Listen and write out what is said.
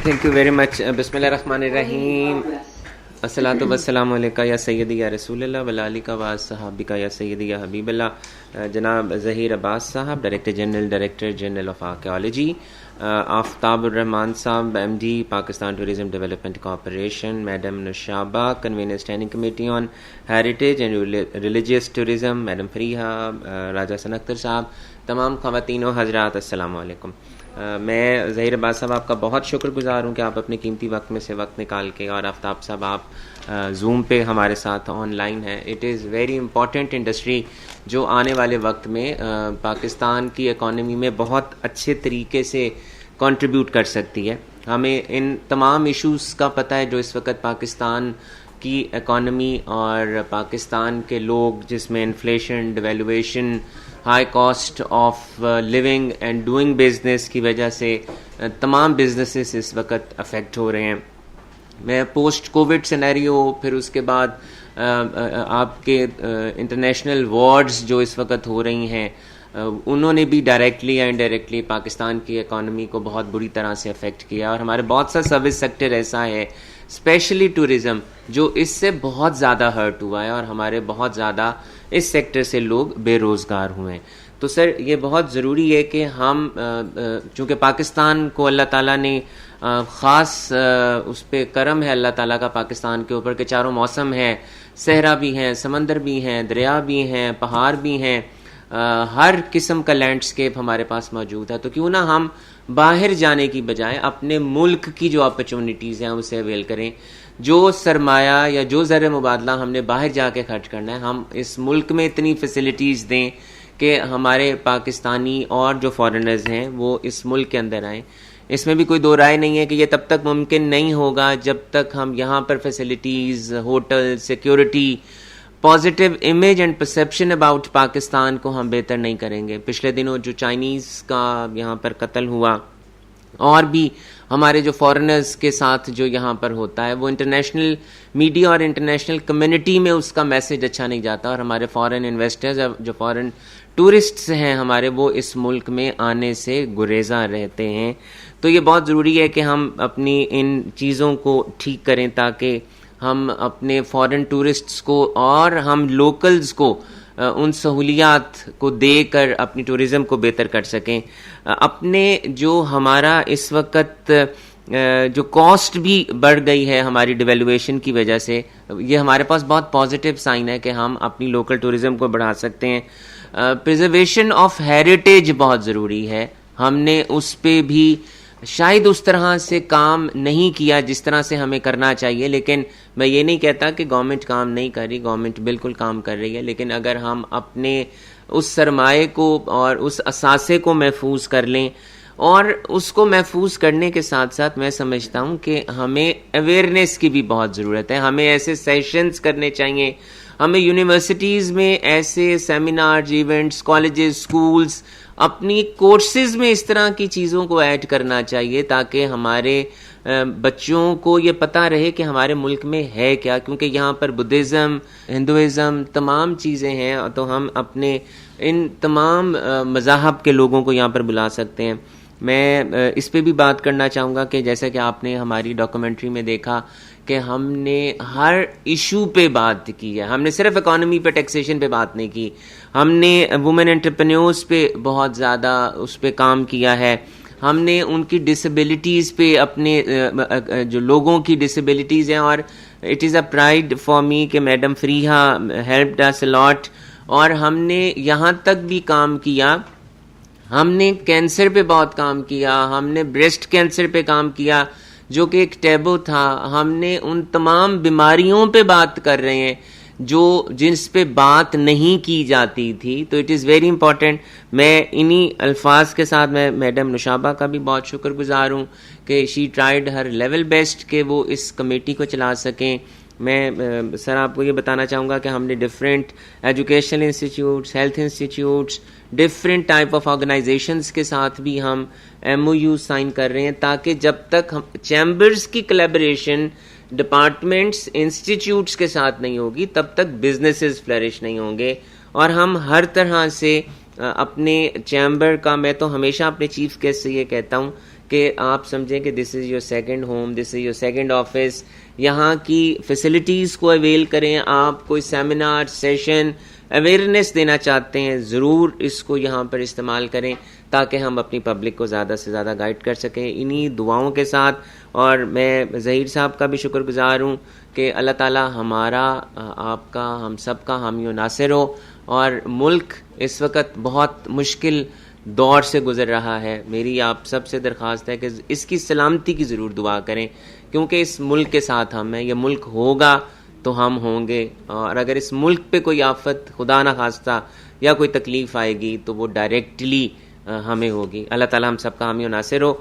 Thank you very much. Bismillah ar-Rahman ar-Rahim. Assalatu wassalamu alayka ya sayyidi ya Rasulullah wa alika wa sahabika ya sayyidi ya Habiballah. Janab Zahir Abbas Sahab, Director General of Archaeology. Aftab Ar-Rahman Sahab, MD, Pakistan Tourism Development Corporation. Madam Nushaba, Convener Standing Committee on Heritage and Religious Tourism. Madam Fariha, Raja Sanaktar Sahab. تمام خواتین و حضرات السلام علیکم. میں ظہیر عباس صاحب آپ کا بہت شکر گزار ہوں کہ آپ اپنے قیمتی وقت میں سے وقت نکال کے, اور آفتاب صاحب آپ زوم پہ ہمارے ساتھ آن لائن ہیں. It is very important industry جو آنے والے وقت میں پاکستان کی اکانومی میں بہت اچھے طریقے سے کنٹریبیوٹ کر سکتی ہے. ہمیں ان تمام ایشوز کا پتہ ہے جو اس وقت پاکستان کی اکانومی اور پاکستان کے لوگ, جس میں inflation, devaluation, high cost of living and doing business کی وجہ سے تمام بزنسز اس وقت افیکٹ ہو رہے ہیں. میں پوسٹ کووڈ سینیریو, پھر اس کے بعد آپ کے انٹرنیشنل وارز جو اس وقت ہو رہی ہیں, انہوں نے بھی ڈائریکٹلی یا انڈائریکٹلی پاکستان کی اکانومی کو بہت بری طرح سے افیکٹ کیا. اور ہمارے بہت سا سروس سیکٹر ایسا ہے, اسپیشلی ٹورزم, جو اس سے بہت زیادہ ہرٹ ہوا ہے, اور ہمارے بہت زیادہ اس سیکٹر سے لوگ بے روزگار ہوئے ہیں. تو سر یہ بہت ضروری ہے کہ ہم, چونکہ پاکستان کو اللہ تعالیٰ نے خاص اس پہ کرم ہے اللہ تعالیٰ کا پاکستان کے اوپر کہ چاروں موسم ہیں, صحرا بھی ہیں, سمندر بھی ہیں, دریا بھی ہیں, پہاڑ بھی ہیں, ہر قسم کا لینڈسکیپ ہمارے پاس موجود ہے. تو کیوں نہ ہم باہر جانے کی بجائے اپنے ملک کی جو اپرچونیٹیز ہیں اسے اویل کریں. جو سرمایہ یا جو زر مبادلہ ہم نے باہر جا کے خرچ کرنا ہے, ہم اس ملک میں اتنی فیسلٹیز دیں کہ ہمارے پاکستانی اور جو فارنرز ہیں وہ اس ملک کے اندر آئیں. اس میں بھی کوئی دو رائے نہیں ہے کہ یہ تب تک ممکن نہیں ہوگا جب تک ہم یہاں پر facilities, hotel, security, positive image and perception about Pakistan کو ہم بہتر نہیں کریں گے. پچھلے دنوں جو چائنیز کا یہاں پر قتل ہوا, اور بھی ہمارے جو فارنرز کے ساتھ جو یہاں پر ہوتا ہے, وہ انٹرنیشنل میڈیا اور انٹرنیشنل کمیونٹی میں اس کا میسج اچھا نہیں جاتا, اور ہمارے فارن انویسٹرز, جو فارن ٹورسٹس ہیں ہمارے, وہ اس ملک میں آنے سے گریزاں رہتے ہیں. تو یہ بہت ضروری ہے کہ ہم اپنی ان چیزوں کو ٹھیک کریں تاکہ ہم اپنے فارن ٹورسٹس کو اور ہم لوکلز کو ان سہولیات کو دے کر اپنی ٹورزم کو بہتر کر سکیں. اپنے جو ہمارا اس وقت جو کاسٹ بھی بڑھ گئی ہے ہماری ڈیویلویشن کی وجہ سے, یہ ہمارے پاس بہت پازیٹیو سائن ہے کہ ہم اپنی لوکل ٹورزم کو بڑھا سکتے ہیں. پرزرویشن آف ہیریٹیج بہت ضروری ہے. ہم نے اس پہ بھی شاید اس طرح سے کام نہیں کیا جس طرح سے ہمیں کرنا چاہیے, لیکن میں یہ نہیں کہتا کہ گورنمنٹ کام نہیں کر رہی, گورنمنٹ بالکل کام کر رہی ہے. لیکن اگر ہم اپنے اس سرمایے کو اور اس اثاثے کو محفوظ کر لیں, اور اس کو محفوظ کرنے کے ساتھ ساتھ میں سمجھتا ہوں کہ ہمیں اویئرنیس کی بھی بہت ضرورت ہے. ہمیں ایسے سیشنز کرنے چاہیے, ہمیں یونیورسٹیز میں ایسے سیمینارز, ایونٹس, کالجز, اسکولز, اپنی کورسز میں اس طرح کی چیزوں کو ایڈ کرنا چاہیے تاکہ ہمارے بچوں کو یہ پتہ رہے کہ ہمارے ملک میں ہے کیا, کیونکہ یہاں پر بدھزم, ہندوازم, تمام چیزیں ہیں. تو ہم اپنے ان تمام مذاہب کے لوگوں کو یہاں پر بلا سکتے ہیں. میں اس پہ بھی بات کرنا چاہوں گا کہ جیسا کہ آپ نے ہماری ڈاکومنٹری میں دیکھا کہ ہم نے ہر ایشو پہ بات کی ہے. ہم نے صرف اکانومی پہ, ٹیکسیشن پہ بات نہیں کی, ہم نے وومن انٹرپرینیورز پہ بہت زیادہ اس پہ کام کیا ہے. ہم نے ان کی ڈسیبلٹیز پہ, اپنے جو لوگوں کی ڈسیبلٹیز ہیں, اور it is a pride for me کہ میڈم فریحہ ہیلپڈ اس اے لاٹ. اور ہم نے یہاں تک بھی کام کیا, ہم نے کینسر پہ بہت کام کیا, ہم نے بریسٹ کینسر پہ کام کیا جو کہ ایک ٹیبو تھا. ہم نے ان تمام بیماریوں پہ بات کر رہے ہیں جس پہ بات نہیں کی جاتی تھی. تو اٹ از ویری امپورٹنٹ. میں انہی الفاظ کے ساتھ میں میڈم نشابہ کا بھی بہت شکر گزار ہوں کہ شی ٹرائیڈ ہر لیول بیسٹ کہ وہ اس کمیٹی کو چلا سکیں. میں سر آپ کو یہ بتانا چاہوں گا کہ ہم نے different educational institutes, health institutes, different type of organisations کے ساتھ بھی ہم ایم او یو سائن کر رہے ہیں تاکہ جب تک ہم چیمبرز کی کلیبریشن ڈپارٹمنٹس, انسٹیٹیوٹس کے ساتھ نہیں ہوگی تب تک بزنسز فلرش نہیں ہوں گے. اور ہم ہر طرح سے اپنے چیمبر کا, میں تو ہمیشہ اپنے چیف گیسٹ سے یہ کہتا ہوں کہ آپ سمجھیں کہ this is your second home, this is your second office. یہاں کی فیسلٹیز کو اویل کریں. آپ کوئی سیمینار, سیشن, اویئرنیس دینا چاہتے ہیں, ضرور اس کو یہاں پر استعمال کریں تاکہ ہم اپنی پبلک کو زیادہ سے زیادہ گائیڈ کر سکیں. انہی دعاؤں کے ساتھ, اور میں ظہیر صاحب کا بھی شکر گزار ہوں کہ اللہ تعالی ہمارا, آپ کا, ہم سب کا حامی و ناصر ہو. اور ملک اس وقت بہت مشکل دور سے گزر رہا ہے. میری آپ سب سے درخواست ہے کہ اس کی سلامتی کی ضرور دعا کریں, کیونکہ اس ملک کے ساتھ ہم ہیں. یہ ملک ہوگا تو ہم ہوں گے, اور اگر اس ملک پہ کوئی آفت خدا نہ خواستہ یا کوئی تکلیف آئے گی تو وہ ڈائریکٹلی ہمیں ہوگی. اللہ تعالی ہم سب کا حامی و ناصر ہو.